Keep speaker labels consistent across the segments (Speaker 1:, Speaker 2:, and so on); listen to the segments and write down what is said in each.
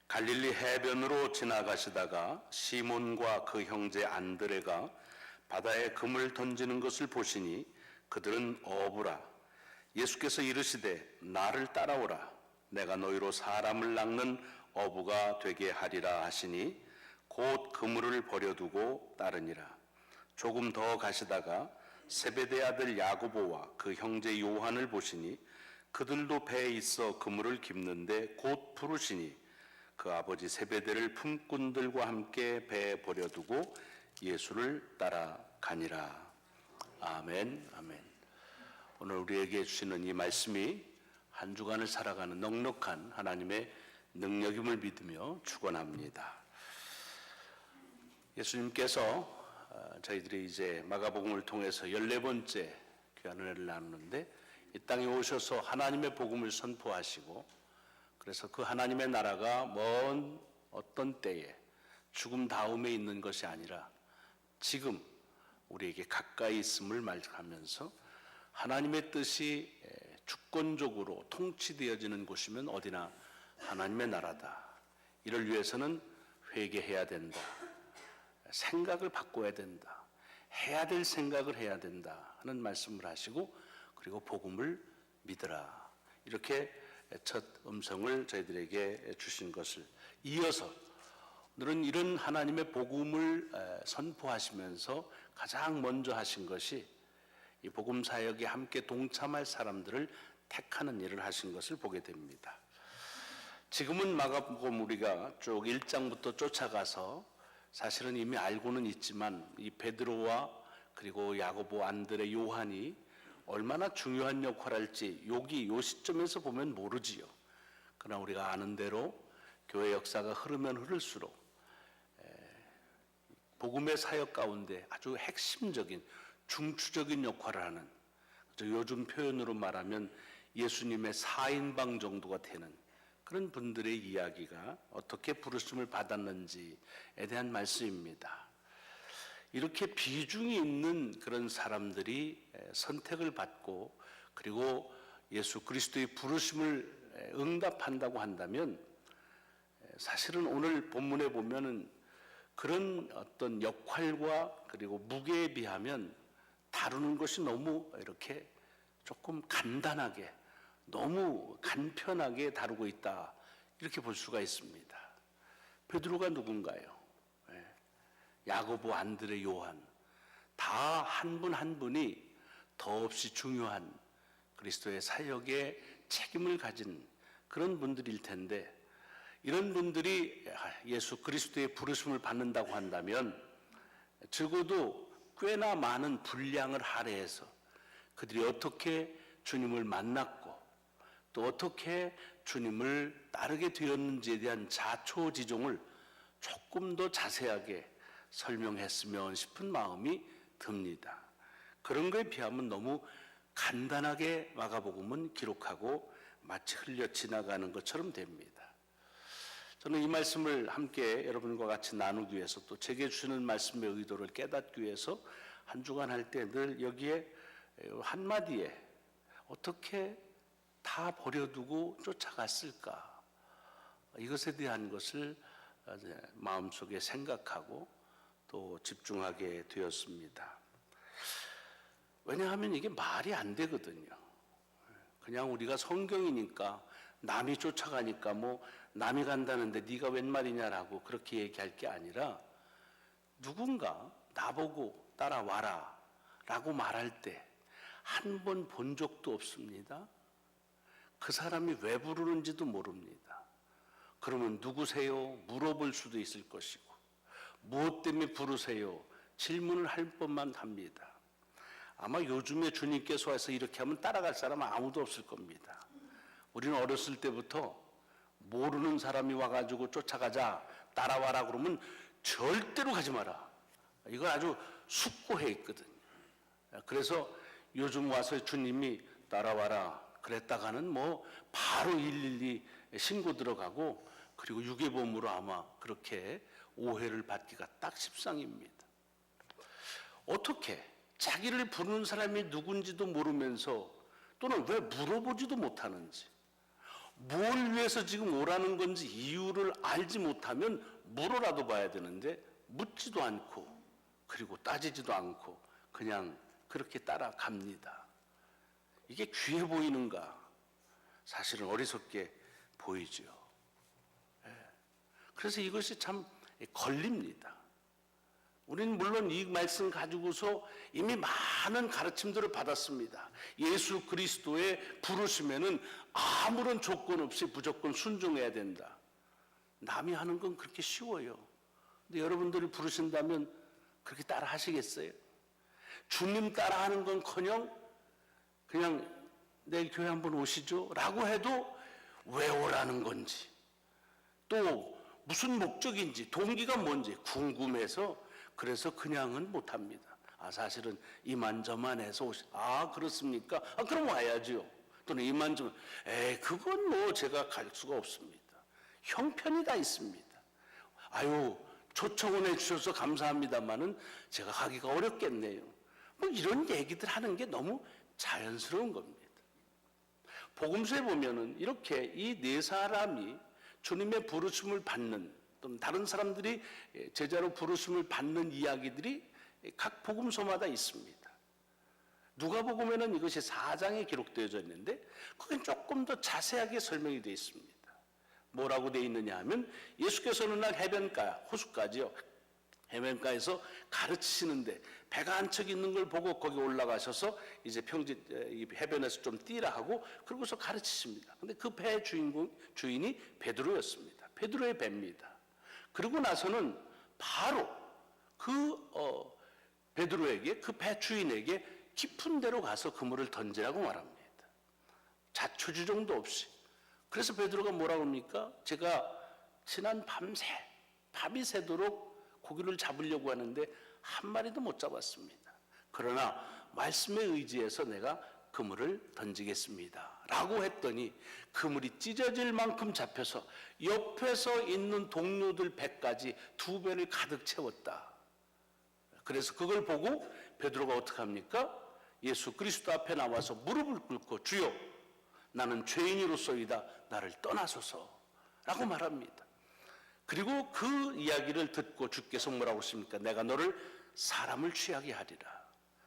Speaker 1: 갈릴리 해변으로 지나가시다가 시몬과 그 형제 안드레가 바다에 금을 던지는 것을 보시니 그들은 어부라. 예수께서 이르시되 나를 따라오라. 내가 너희로 사람을 낚는 어부가 되게 하리라 하시니 곧 그물을 버려두고 따르니라. 조금 더 가시다가 세베대 아들 야고보와 그 형제 요한을 보시니 그들도 배에 있어 그물을 깁는데 곧 부르시니 그 아버지 세베대를 품꾼들과 함께 배에 버려두고 예수를 따라가니라. 아멘, 아멘. 오늘 우리에게 주시는 이 말씀이 한 주간을 살아가는 넉넉한 하나님의 능력임을 믿으며 축원합니다. 예수님께서 저희들이 이제 마가복음을 통해서 14번째 귀한 은혜를 나누는데 이 땅에 오셔서 하나님의 복음을 선포하시고 그래서 그 하나님의 나라가 먼 어떤 때에 죽음 다음에 있는 것이 아니라 지금 우리에게 가까이 있음을 말하면서 하나님의 뜻이 주권적으로 통치되어지는 곳이면 어디나 하나님의 나라다. 이를 위해서는 회개해야 된다. 생각을 바꿔야 된다. 해야 될 생각을 해야 된다 하는 말씀을 하시고 그리고 복음을 믿으라. 이렇게 첫 음성을 저희들에게 주신 것을 이어서 오늘은 이런 하나님의 복음을 선포하시면서 가장 먼저 하신 것이 이 복음 사역에 함께 동참할 사람들을 택하는 일을 하신 것을 보게 됩니다. 지금은 마가복음 우리가 쭉 1장부터 쫓아가서 사실은 이미 알고는 있지만 이 베드로와 그리고 야고보, 안드레, 요한이 얼마나 중요한 역할을 할지 요 시점에서 보면 모르지요. 그러나 우리가 아는 대로 교회 역사가 흐르면 흐를수록 복음의 사역 가운데 아주 핵심적인 중추적인 역할을 하는 요즘 표현으로 말하면 예수님의 4인방 정도가 되는 그런 분들의 이야기가 어떻게 부르심을 받았는지에 대한 말씀입니다. 이렇게 비중이 있는 그런 사람들이 선택을 받고 그리고 예수 그리스도의 부르심을 응답한다고 한다면 사실은 오늘 본문에 보면은 그런 어떤 역할과 그리고 무게에 비하면 다루는 것이 너무 이렇게 조금 간단하게 너무 간편하게 다루고 있다 이렇게 볼 수가 있습니다. 베드로가 누군가요? 야고보, 안드레, 요한 다 한 분 한 분이 더없이 중요한 그리스도의 사역에 책임을 가진 그런 분들일 텐데 이런 분들이 예수 그리스도의 부르심을 받는다고 한다면 적어도 꽤나 많은 분량을 할애해서 그들이 어떻게 주님을 만났고 또 어떻게 주님을 따르게 되었는지에 대한 자초지종을 조금 더 자세하게 설명했으면 싶은 마음이 듭니다. 그런 거에 비하면 너무 간단하게 마가복음은 기록하고 마치 흘려 지나가는 것처럼 됩니다. 저는 이 말씀을 함께 여러분과 같이 나누기 위해서 또 제게 주시는 말씀의 의도를 깨닫기 위해서 한 주간 할 때 늘 여기에 한마디에 어떻게 다 버려두고 쫓아갔을까 이것에 대한 것을 마음속에 생각하고 또 집중하게 되었습니다. 왜냐하면 이게 말이 안 되거든요. 그냥 우리가 성경이니까 남이 쫓아가니까 뭐 남이 간다는데 네가 웬 말이냐라고 그렇게 얘기할 게 아니라 누군가 나보고 따라와라 라고 말할 때 한 번 본 적도 없습니다. 그 사람이 왜 부르는지도 모릅니다. 그러면 누구세요? 물어볼 수도 있을 것이고 무엇 때문에 부르세요? 질문을 할 법만 합니다. 아마 요즘에 주님께서 와서 이렇게 하면 따라갈 사람은 아무도 없을 겁니다. 우리는 어렸을 때부터 모르는 사람이 와가지고 쫓아가자 따라와라 그러면 절대로 가지 마라. 이거 아주 숙고해 있거든요. 그래서 요즘 와서 주님이 따라와라 그랬다가는 뭐 바로 112 신고 들어가고 그리고 유괴범으로 아마 그렇게 오해를 받기가 딱 십상입니다. 어떻게 자기를 부르는 사람이 누군지도 모르면서 또는 왜 물어보지도 못하는지 뭘 위해서 지금 오라는 건지 이유를 알지 못하면 물어라도 봐야 되는데 묻지도 않고 그리고 따지지도 않고 그냥 그렇게 따라갑니다. 이게 귀해 보이는가? 사실은 어리석게 보이죠. 그래서 이것이 참 걸립니다. 우리는 물론 이 말씀 가지고서 이미 많은 가르침들을 받았습니다. 예수 그리스도의 부르심에는 아무런 조건 없이 무조건 순종해야 된다. 남이 하는 건 그렇게 쉬워요. 근데 여러분들이 부르신다면 그렇게 따라 하시겠어요? 주님 따라 하는 건커녕 그냥 내일 교회 한번 오시죠? 라고 해도 왜 오라는 건지 또 무슨 목적인지 동기가 뭔지 궁금해서 그래서 그냥은 못합니다. 사실은 이만저만해서 그렇습니까? 그럼 와야죠. 또는 이만저만 그건 뭐 제가 갈 수가 없습니다. 형편이 다 있습니다. 초청을 해주셔서 감사합니다만은 제가 가기가 어렵겠네요. 뭐 이런 얘기들 하는 게 너무 자연스러운 겁니다. 복음서에 보면은 이렇게 이 네 사람이 주님의 부르심을 받는 또는 다른 사람들이 제자로 부르심을 받는 이야기들이 각 복음서마다 있습니다. 누가복음에는 이것이 4장에 기록되어져 있는데 거긴 조금 더 자세하게 설명이 되어 있습니다. 뭐라고 되어 있느냐 하면 예수께서 어느 날 해변가, 호숫가지요. 해변가에서 가르치시는데 배가 한 척 있는 걸 보고 거기 올라가셔서 이제 해변에서 좀 뛰라 하고 그러고서 가르치십니다. 근데 그 배의 주인이 베드로였습니다. 베드로의 배입니다. 그러고 나서는 바로 베드로에게 그 배 주인에게 깊은 데로 가서 그물을 던지라고 말합니다. 자초지 정도 없이. 그래서 베드로가 뭐라고 합니까? 제가 지난 밤이 새도록 고기를 잡으려고 하는데 한 마리도 못 잡았습니다. 그러나 말씀에 의지해서 내가 그물을 던지겠습니다. 라고 했더니 그물이 찢어질 만큼 잡혀서 옆에서 있는 동료들 배까지 2배를 가득 채웠다. 그래서 그걸 보고 베드로가 어떻게 합니까? 예수 그리스도 앞에 나와서 무릎을 꿇고 주여 나는 죄인으로서이다. 나를 떠나소서 라고 말합니다. 그리고 그 이야기를 듣고 주께서 뭐라고 하십니까? 내가 너를 사람을 취하게 하리라.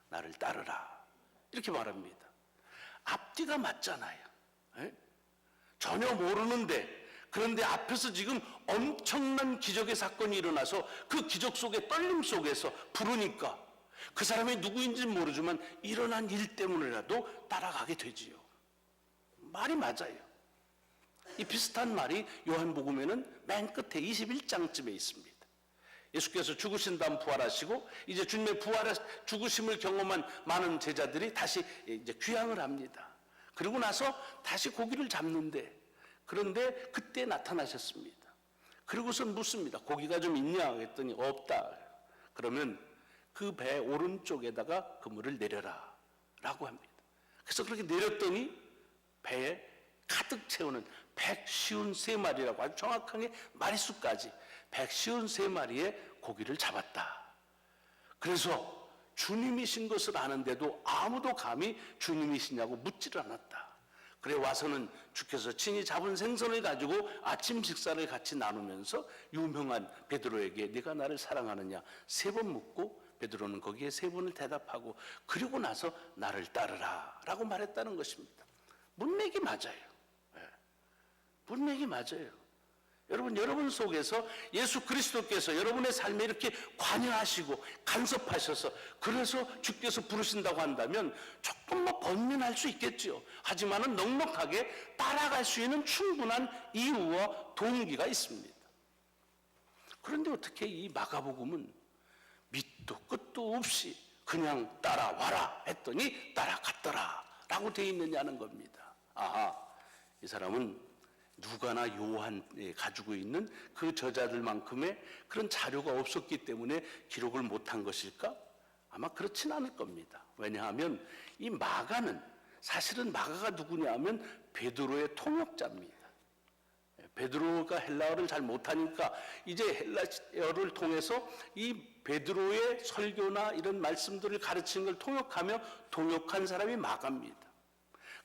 Speaker 1: 나를 따르라. 이렇게 말합니다. 앞뒤가 맞잖아요. 전혀 모르는데 그런데 앞에서 지금 엄청난 기적의 사건이 일어나서 그 기적 속에 떨림 속에서 부르니까 그 사람이 누구인지는 모르지만 일어난 일 때문에라도 따라가게 되지요. 말이 맞아요. 이 비슷한 말이 요한복음에는 맨 끝에 21장쯤에 있습니다. 예수께서 죽으신 다음 부활하시고 이제 주님의 죽으심을 경험한 많은 제자들이 다시 이제 귀향을 합니다. 그러고 나서 다시 고기를 잡는데 그런데 그때 나타나셨습니다. 그러고서 묻습니다. 고기가 좀 있냐 했더니 없다. 그러면 그 배 오른쪽에다가 그물을 내려라 라고 합니다. 그래서 그렇게 내렸더니 배에 가득 채우는 153마리라고 아주 정확하게 마리수까지 153마리의 고기를 잡았다. 그래서 주님이신 것을 아는데도 아무도 감히 주님이시냐고 묻지를 않았다. 그래 와서는 주께서 친히 잡은 생선을 가지고 아침 식사를 같이 나누면서 유명한 베드로에게 네가 나를 사랑하느냐 3번 묻고 베드로는 거기에 3번을 대답하고 그리고 나서 나를 따르라 라고 말했다는 것입니다. 문맥이 맞아요. 문맥이 맞아요. 여러분 속에서 예수 그리스도께서 여러분의 삶에 이렇게 관여하시고 간섭하셔서 그래서 주께서 부르신다고 한다면 조금 번민할 수 있겠죠. 하지만은 넉넉하게 따라갈 수 있는 충분한 이유와 동기가 있습니다. 그런데 어떻게 이 마가복음은 밑도 끝도 없이 그냥 따라와라 했더니 따라갔더라 라고 되어 있느냐는 겁니다. 이 사람은 누가나 요한이 가지고 있는 그 저자들만큼의 그런 자료가 없었기 때문에 기록을 못한 것일까? 아마 그렇진 않을 겁니다. 왜냐하면 이 마가는 사실은 마가가 누구냐 하면 베드로의 통역자입니다. 베드로가 헬라어를 잘 못하니까 이제 헬라어를 통해서 이 베드로의 설교나 이런 말씀들을 가르치는 걸 통역하며 통역한 사람이 마가입니다.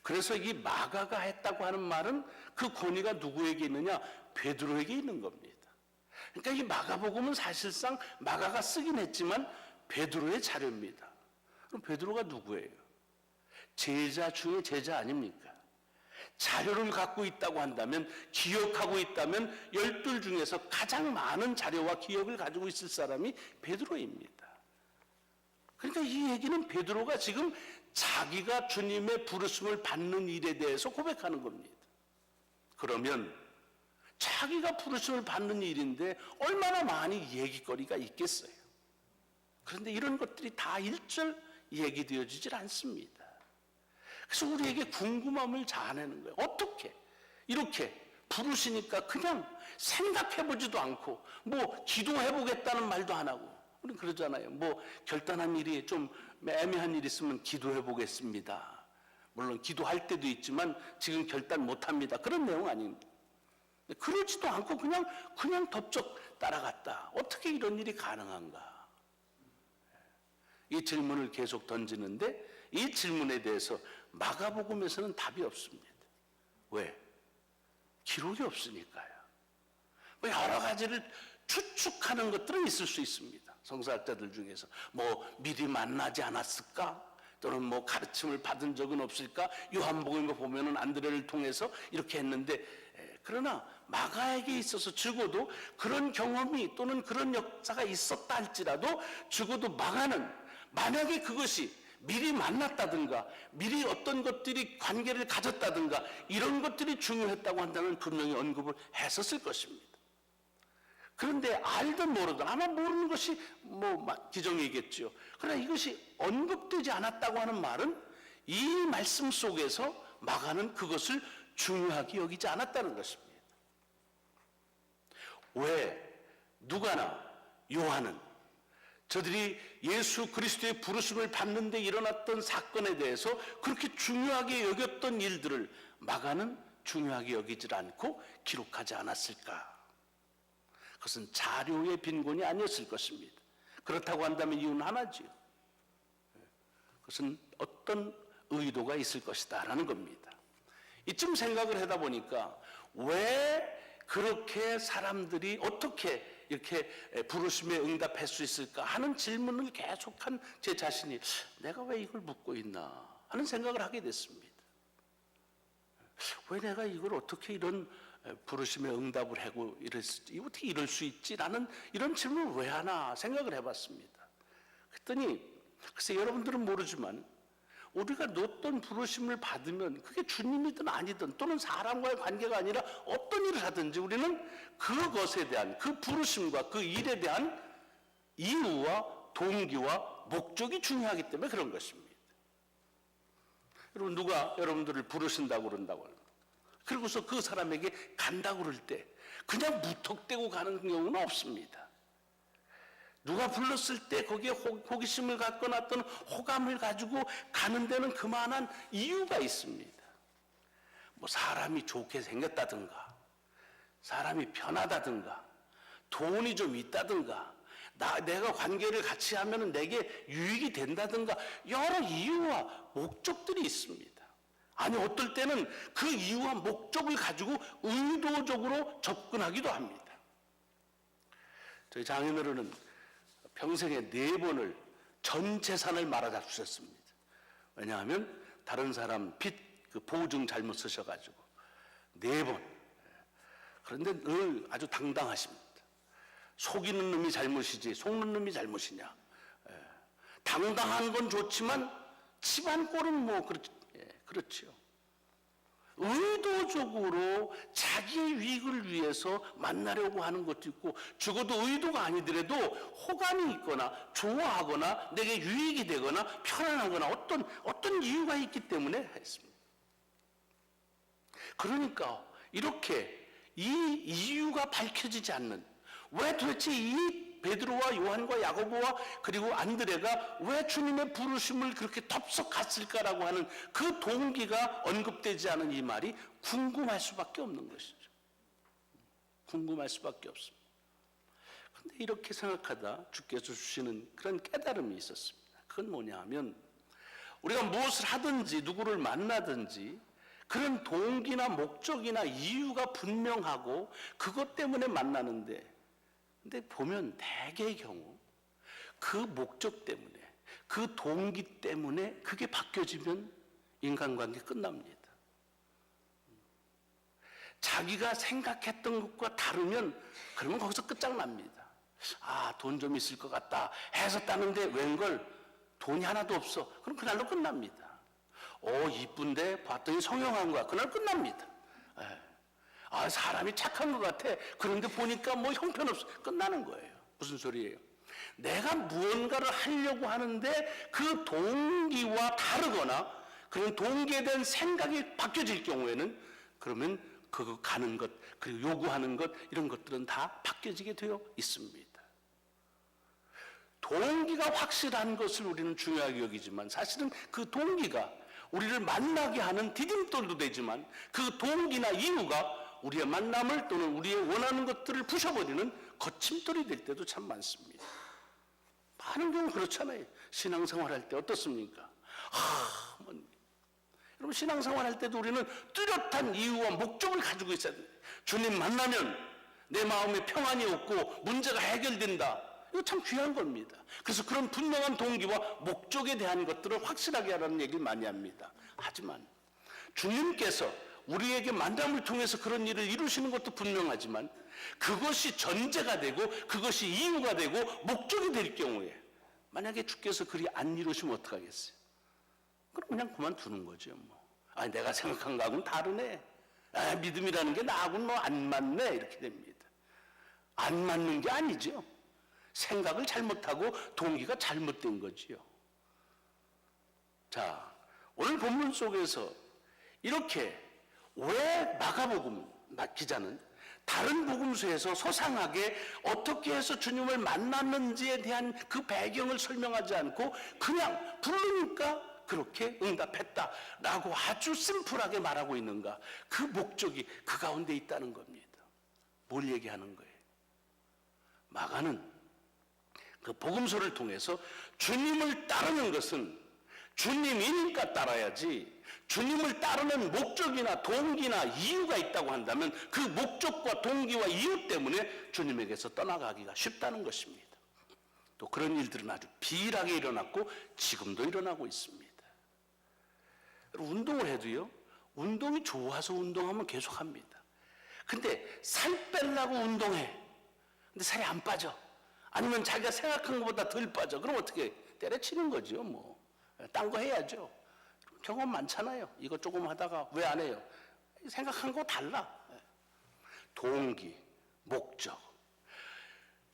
Speaker 1: 그래서 이 마가가 했다고 하는 말은 그 권위가 누구에게 있느냐? 베드로에게 있는 겁니다. 그러니까 이 마가복음은 사실상 마가가 쓰긴 했지만 베드로의 자료입니다. 그럼 베드로가 누구예요? 제자 중에 제자 아닙니까? 자료를 갖고 있다고 한다면, 기억하고 있다면 12 중에서 가장 많은 자료와 기억을 가지고 있을 사람이 베드로입니다. 그러니까 이 얘기는 베드로가 지금 자기가 주님의 부르심을 받는 일에 대해서 고백하는 겁니다. 그러면 자기가 부르심을 받는 일인데 얼마나 많이 얘기거리가 있겠어요. 그런데 이런 것들이 다 일절 얘기되어지질 않습니다. 그래서 우리에게 궁금함을 자아내는 거예요. 어떻게 이렇게 부르시니까 그냥 생각해보지도 않고 뭐 기도해보겠다는 말도 안 하고, 우리는 그러잖아요. 뭐 결단한 일이 좀 애매한 일이 있으면 기도해보겠습니다. 물론 기도할 때도 있지만 지금 결단 못합니다. 그런 내용 아닙니다. 그러지도 않고 그냥 덥석 따라갔다. 어떻게 이런 일이 가능한가? 이 질문을 계속 던지는데 이 질문에 대해서 마가복음에서는 답이 없습니다. 왜? 기록이 없으니까요. 뭐 여러 가지를 추측하는 것들은 있을 수 있습니다. 성서학자들 중에서 뭐 미리 만나지 않았을까? 또는 뭐 가르침을 받은 적은 없을까? 요한복음을 보면은 안드레를 통해서 이렇게 했는데, 그러나 마가에게 있어서 적어도 그런 경험이 또는 그런 역사가 있었다 할지라도 적어도 마가는 만약에 그것이 미리 만났다든가 미리 어떤 것들이 관계를 가졌다든가 이런 것들이 중요했다고 한다면 분명히 언급을 했었을 것입니다. 그런데 알든 모르든 아마 모르는 것이 뭐 기정이겠죠. 그러나 이것이 언급되지 않았다고 하는 말은 이 말씀 속에서 마가는 그것을 중요하게 여기지 않았다는 것입니다. 왜 누가나 요한은 저들이 예수 그리스도의 부르심을 받는 데 일어났던 사건에 대해서 그렇게 중요하게 여겼던 일들을 마가는 중요하게 여기질 않고 기록하지 않았을까? 그것은 자료의 빈곤이 아니었을 것입니다. 그렇다고 한다면 이유는 하나지요. 그것은 어떤 의도가 있을 것이다 라는 겁니다. 이쯤 생각을 하다 보니까 왜 그렇게 사람들이 어떻게 이렇게 부르심에 응답할 수 있을까 하는 질문을 계속한 제 자신이 내가 왜 이걸 묻고 있나 하는 생각을 하게 됐습니다. 왜 내가 이걸 어떻게 이런 부르심에 응답을 하고 어떻게 이럴 수 있지라는 이런 질문을 왜 하나 생각을 해봤습니다. 그랬더니 글쎄 여러분들은 모르지만 우리가 어떤 부르심을 받으면 그게 주님이든 아니든 또는 사람과의 관계가 아니라 어떤 일을 하든지 우리는 그것에 대한 그 부르심과 그 일에 대한 이유와 동기와 목적이 중요하기 때문에 그런 것입니다. 여러분 누가 여러분들을 부르신다고 그런다고 그러고서 그 사람에게 간다고 그럴 때 그냥 무턱대고 가는 경우는 없습니다. 누가 불렀을 때 거기에 호기심을 갖거나 어떤 호감을 가지고 가는 데는 그만한 이유가 있습니다. 뭐 사람이 좋게 생겼다든가 사람이 편하다든가 돈이 좀 있다든가 내가 관계를 같이 하면 내게 유익이 된다든가 여러 이유와 목적들이 있습니다. 아니 어떨 때는 그 이유와 목적을 가지고 의도적으로 접근하기도 합니다. 저희 장인어른은 평생에 4번을 전 재산을 말아다 주셨습니다. 왜냐하면 다른 사람 빚 그 보증 잘못 쓰셔가지고 4번. 그런데 늘 아주 당당하십니다. 속이는 놈이 잘못이지 속는 놈이 잘못이냐. 당당한 건 좋지만 집안 꼴은 뭐 그렇지요. 의도적으로 자기의 유익을 위해서 만나려고 하는 것도 있고 적어도 의도가 아니더라도 호감이 있거나 좋아하거나 내게 유익이 되거나 편안하거나 어떤 이유가 있기 때문에 했습니다. 그러니까 이렇게 이 이유가 밝혀지지 않는 왜 도대체 이 베드로와 요한과 야고보와 그리고 안드레가 왜 주님의 부르심을 그렇게 덥석 갔을까라고 하는 그 동기가 언급되지 않은 이 말이 궁금할 수밖에 없는 것이죠. 궁금할 수밖에 없습니다. 그런데 이렇게 생각하다 주께서 주시는 그런 깨달음이 있었습니다. 그건 뭐냐 하면 우리가 무엇을 하든지 누구를 만나든지 그런 동기나 목적이나 이유가 분명하고 그것 때문에 만나는데, 근데 보면 대개의 경우 그 목적 때문에, 그 동기 때문에 그게 바뀌어지면 인간관계 끝납니다. 자기가 생각했던 것과 다르면 그러면 거기서 끝장납니다. 아, 돈 좀 있을 것 같다 해서 따는데 웬걸 돈이 하나도 없어. 그럼 그날로 끝납니다. 이쁜데 봤더니 성형한 거야. 그날 끝납니다. 아, 사람이 착한 것 같아. 그런데 보니까 뭐 형편없어. 끝나는 거예요. 무슨 소리예요? 내가 무언가를 하려고 하는데 그 동기와 다르거나 그런 동기에 대한 생각이 바뀌어질 경우에는 그러면 그 가는 것, 그리고 요구하는 것, 이런 것들은 다 바뀌어지게 되어 있습니다. 동기가 확실한 것을 우리는 중요하게 여기지만 사실은 그 동기가 우리를 만나게 하는 디딤돌도 되지만 그 동기나 이유가 우리의 만남을 또는 우리의 원하는 것들을 부셔버리는 거침돌이 될 때도 참 많습니다. 많은 경우 그렇잖아요. 신앙생활 할 때 어떻습니까? 여러분, 신앙생활 할 때도 우리는 뚜렷한 이유와 목적을 가지고 있어야 돼요. 주님 만나면 내 마음에 평안이 없고 문제가 해결된다. 이거 참 귀한 겁니다. 그래서 그런 분명한 동기와 목적에 대한 것들을 확실하게 하라는 얘기를 많이 합니다. 하지만 주님께서 우리에게 만남을 통해서 그런 일을 이루시는 것도 분명하지만 그것이 전제가 되고 그것이 이유가 되고 목적이 될 경우에 만약에 주께서 그리 안 이루시면 어떡하겠어요? 그럼 그냥 그만두는 거죠. 내가 생각한 거하고는 다르네. 믿음이라는 게 나하고는 안 맞네. 이렇게 됩니다. 안 맞는 게 아니죠. 생각을 잘못하고 동기가 잘못된 거지요. 자, 오늘 본문 속에서 이렇게 왜 마가복음 기자는 다른 복음서에서 소상하게 어떻게 해서 주님을 만났는지에 대한 그 배경을 설명하지 않고 그냥 부르니까 그렇게 응답했다라고 아주 심플하게 말하고 있는가? 그 목적이 그 가운데 있다는 겁니다. 뭘 얘기하는 거예요? 마가는 그 복음서를 통해서 주님을 따르는 것은 주님이니까 따라야지, 주님을 따르는 목적이나 동기나 이유가 있다고 한다면 그 목적과 동기와 이유 때문에 주님에게서 떠나가기가 쉽다는 것입니다. 또 그런 일들은 아주 비일하게 일어났고 지금도 일어나고 있습니다. 운동을 해도요, 운동이 좋아서 운동하면 계속합니다. 근데 살 빼려고 운동해. 근데 살이 안 빠져. 아니면 자기가 생각한 것보다 덜 빠져. 그럼 어떻게 때려치는 거죠. 딴 거 해야죠. 경험 많잖아요. 이거 조금 하다가 왜 안 해요? 생각한 거 달라. 동기, 목적.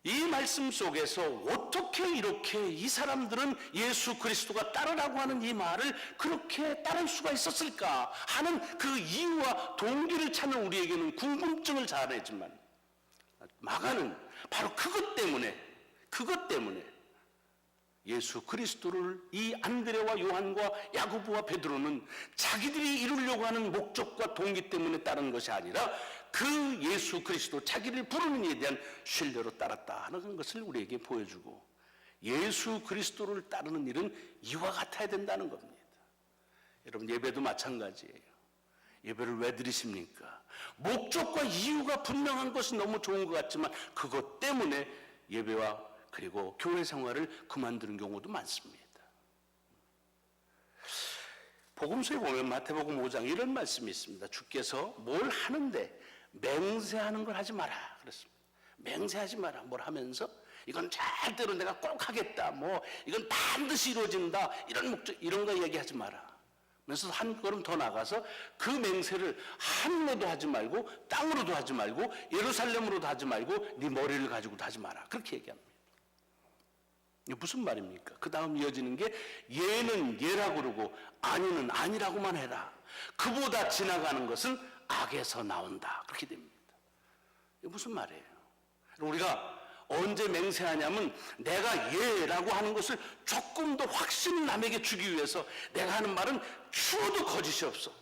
Speaker 1: 이 말씀 속에서 어떻게 이렇게 이 사람들은 예수 그리스도가 따르라고 하는 이 말을 그렇게 따를 수가 있었을까 하는 그 이유와 동기를 찾는 우리에게는 궁금증을 자아내지만 마가는 바로 그것 때문에 예수 그리스도를 이 안드레와 요한과 야고보와 베드로는 자기들이 이루려고 하는 목적과 동기 때문에 따른 것이 아니라 그 예수 그리스도, 자기를 부르는 이에 대한 신뢰로 따랐다 하는 것을 우리에게 보여주고, 예수 그리스도를 따르는 일은 이와 같아야 된다는 겁니다. 여러분, 예배도 마찬가지예요. 예배를 왜 드리십니까? 목적과 이유가 분명한 것은 너무 좋은 것 같지만 그것 때문에 예배와 그리고 교회 생활을 그만두는 경우도 많습니다. 복음서에 보면 마태복음 5장 이런 말씀이 있습니다. 주께서 뭘 하는데 맹세하는 걸 하지 마라 그랬습니다. 맹세하지 마라. 뭘 하면서 이건 절대로 내가 꼭 하겠다, 이건 반드시 이루어진다, 이런 목적, 이런 거 얘기하지 마라. 그래서 한 걸음 더 나가서 그 맹세를 하늘로도 하지 말고 땅으로도 하지 말고 예루살렘으로도 하지 말고 네 머리를 가지고도 하지 마라. 그렇게 얘기합니다. 이게 무슨 말입니까? 그 다음 이어지는 게 예는 예라고 그러고 아니는 아니라고만 해라. 그보다 지나가는 것은 악에서 나온다. 그렇게 됩니다. 이게 무슨 말이에요? 우리가 언제 맹세하냐면 내가 예라고 하는 것을 조금 더 확신을 남에게 주기 위해서 내가 하는 말은 추워도 거짓이 없어.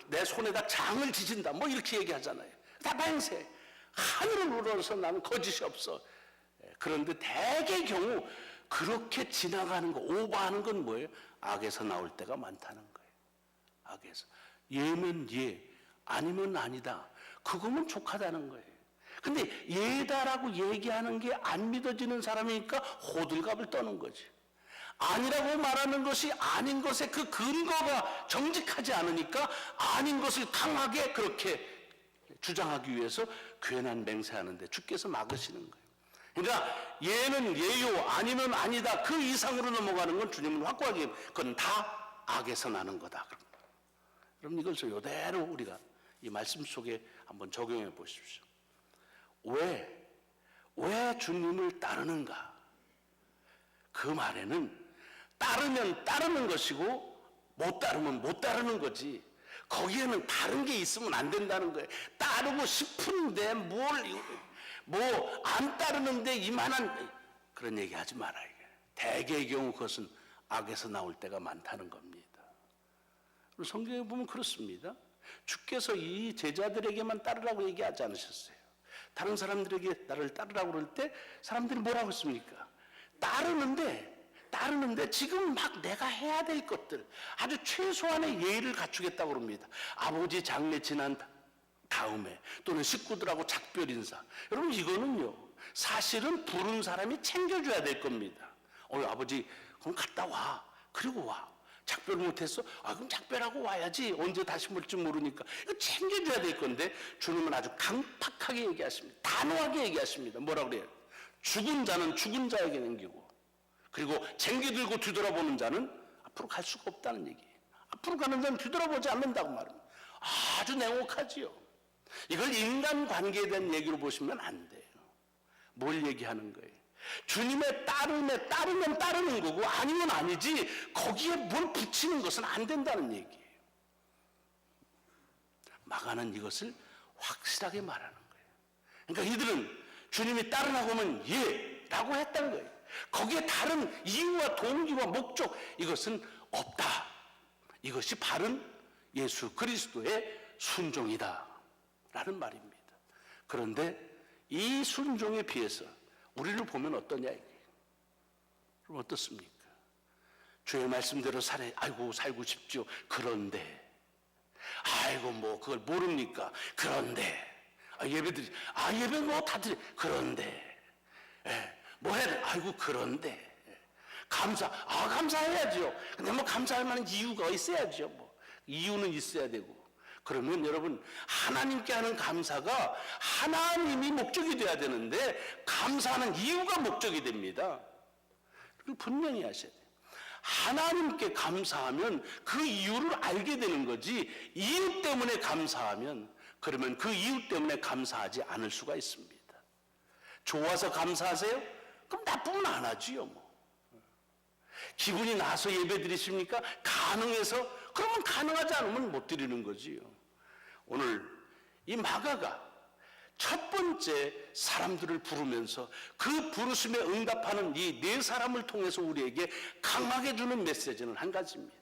Speaker 1: 내 손에다 장을 지진다. 이렇게 얘기하잖아요. 다 맹세. 하늘을 우러러서 나는 거짓이 없어. 그런데 대개의 경우 그렇게 지나가는 거, 오버하는 건 뭐예요? 악에서 나올 때가 많다는 거예요. 악에서. 예면 예, 아니면 아니다. 그거면 족하다는 거예요. 근데 예다라고 얘기하는 게 안 믿어지는 사람이니까 호들갑을 떠는 거지. 아니라고 말하는 것이 아닌 것에 그 근거가 정직하지 않으니까 아닌 것을 강하게 그렇게 주장하기 위해서 괜한 맹세하는데 주께서 막으시는 거예요. 그러니까 예는 예요, 아니면 아니다. 그 이상으로 넘어가는 건 주님은 확고하게 그건 다 악에서 나는 거다. 그럼 이것을 이대로 우리가 이 말씀 속에 한번 적용해 보십시오. 왜 주님을 따르는가? 그 말에는 따르면 따르는 것이고 못 따르면 못 따르는 거지. 거기에는 다른 게 있으면 안 된다는 거예요. 따르고 싶은데 뭐 안 따르는데 이만한 그런 얘기 하지 말아요. 대개의 경우 그것은 악에서 나올 때가 많다는 겁니다. 성경에 보면 그렇습니다. 주께서 이 제자들에게만 따르라고 얘기하지 않으셨어요. 다른 사람들에게 나를 따르라고 그럴 때 사람들이 뭐라고 했습니까? 따르는데 지금 막 내가 해야 될 것들 아주 최소한의 예의를 갖추겠다고 그럽니다. 아버지 장례 지난 다음에 또는 식구들하고 작별 인사. 여러분 이거는요 사실은 부른 사람이 챙겨줘야 될 겁니다. 아버지 그럼 갔다 와. 그리고 와. 작별 못했어? 그럼 작별하고 와야지. 언제 다시 볼지 모르니까. 이거 챙겨줘야 될 건데 주님은 아주 강팍하게 얘기하십니다. 단호하게 얘기하십니다. 뭐라 그래요? 죽은 자는 죽은 자에게 남기고 그리고 쟁기 들고 뒤돌아보는 자는 앞으로 갈 수가 없다는 얘기예요. 앞으로 가는 자는 뒤돌아보지 않는다고 말합니다. 아주 냉혹하지요. 이걸 인간관계에 대한 얘기로 보시면 안 돼요. 뭘 얘기하는 거예요? 주님의 따르면 따르는 거고 아니면 아니지 거기에 뭘 붙이는 것은 안 된다는 얘기예요. 마가는 이것을 확실하게 말하는 거예요. 그러니까 이들은 주님이 따르라고 하면 예 라고 했던 거예요. 거기에 다른 이유와 동기와 목적 이것은 없다. 이것이 바른 예수 그리스도의 순종이다 라는 말입니다. 그런데 이 순종에 비해서 우리를 보면 어떠냐 이게. 그럼 어떻습니까? 주의 말씀대로 살고 싶죠. 그런데 뭐 그걸 모릅니까? 그런데 예배 뭐 다들 그런데 뭐 해야 돼? 그런데 감사해야죠. 근데 뭐 감사할 만한 이유가 있어야죠. 뭐 이유는 있어야 되고. 그러면 여러분 하나님께 하는 감사가 하나님이 목적이 돼야 되는데 감사하는 이유가 목적이 됩니다. 그걸 분명히 하셔야 돼요. 하나님께 감사하면 그 이유를 알게 되는 거지 이유 때문에 감사하면 그러면 그 이유 때문에 감사하지 않을 수가 있습니다. 좋아서 감사하세요? 그럼 나쁘면 안 하지요. 뭐. 기분이 나서 예배 드리십니까? 가능해서? 그러면 가능하지 않으면 못 드리는 거지요. 오늘 이 마가가 첫 번째 사람들을 부르면서 그 부르심에 응답하는 이 네 사람을 통해서 우리에게 강하게 주는 메시지는 한 가지입니다.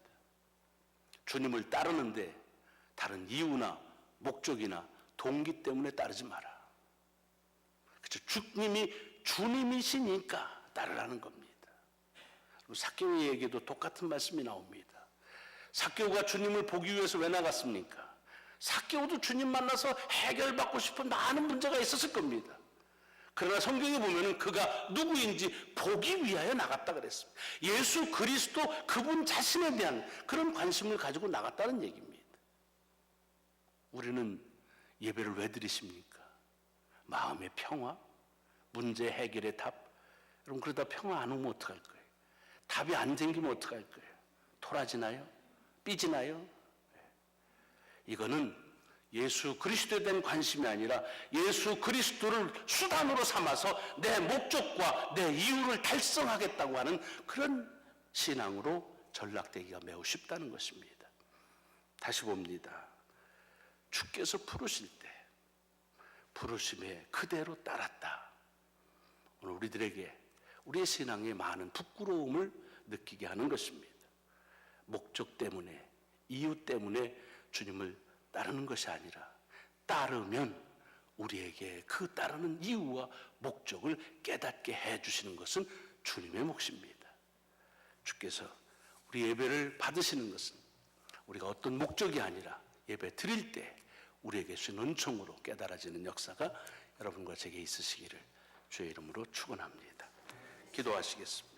Speaker 1: 주님을 따르는데 다른 이유나 목적이나 동기 때문에 따르지 마라. 그렇죠? 주님이시니까 따르라는 겁니다. 삭개오에게도 똑같은 말씀이 나옵니다. 삭개오가 주님을 보기 위해서 왜 나갔습니까? 삭개오도 주님 만나서 해결받고 싶은 많은 문제가 있었을 겁니다. 그러나 성경에 보면 그가 누구인지 보기 위하여 나갔다 그랬습니다. 예수 그리스도 그분 자신에 대한 그런 관심을 가지고 나갔다는 얘기입니다. 우리는 예배를 왜 드리십니까? 마음의 평화? 문제 해결의 답? 여러분 그러다 평화 안 오면 어떡할 거예요? 답이 안 생기면 어떡할 거예요? 토라지나요? 삐지나요? 이거는 예수 그리스도에 대한 관심이 아니라 예수 그리스도를 수단으로 삼아서 내 목적과 내 이유를 달성하겠다고 하는 그런 신앙으로 전락되기가 매우 쉽다는 것입니다. 다시 봅니다. 주께서 부르실 때 부르심에 그대로 따랐다. 오늘 우리들에게 우리의 신앙에 많은 부끄러움을 느끼게 하는 것입니다. 목적 때문에 이유 때문에 주님을 따르는 것이 아니라 따르면 우리에게 그 따르는 이유와 목적을 깨닫게 해주시는 것은 주님의 몫입니다. 주께서 우리 예배를 받으시는 것은 우리가 어떤 목적이 아니라 예배 드릴 때 우리에게 주신 은총으로 깨달아지는 역사가 여러분과 제게 있으시기를 주의 이름으로 축원합니다. 기도하시겠습니다.